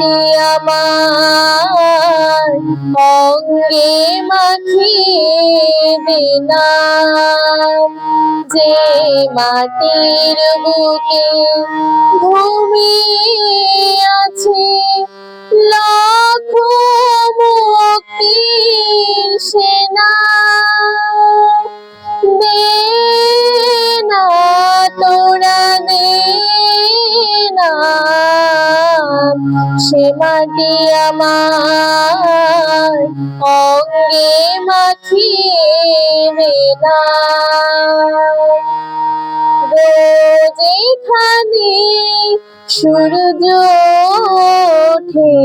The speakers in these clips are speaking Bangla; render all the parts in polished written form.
মাটি আমার অঙ্গে মাখিয়ে দিনা, যে মাটির বুকে ঘুমিয়ে আছে লাখ মুক্তির সেনা। দে না তোরা দে না, সে মাটি আমার অঙ্গে মাখিয়ে দে না। রোজ এখানে সূর্য ওঠে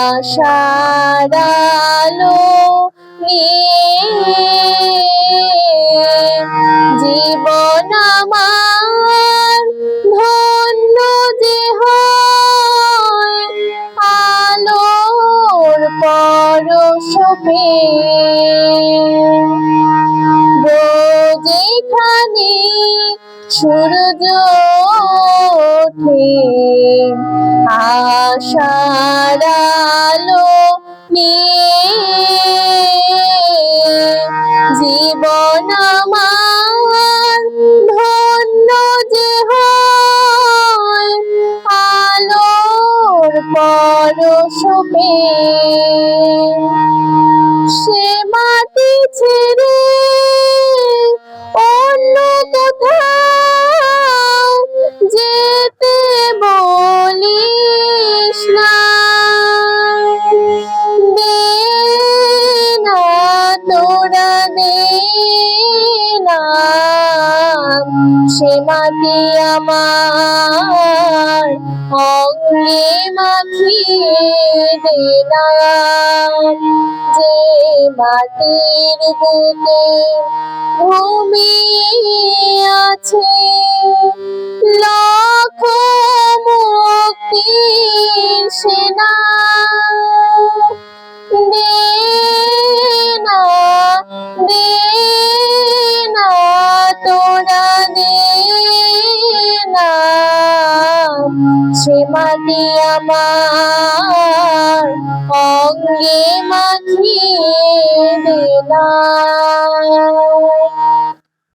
আশার আলো নিয়ে, জীবন আমার ধন্য যে হয় আলোর পরশ পেয়ে। রোজ এখানে সূর্য ওঠে আশার আলো নিয়ে, জীবন আমার ধন্য যে হয় আলোর পরশ পেয়ে। সে মাটি ছেড়ে অন্য কোথাও যেতে বলিস না, দে না তোরা দে না, সে মাটি আমার অঙ্গে মাখিয়ে দে না, যে মাটির বুকে ঘুমিয়ে আছে লাখ মুক্তির সেনা। দে না দে না তোরা দে না, সে মাটি আমার অঙ্গে মাখিয়ে দে না।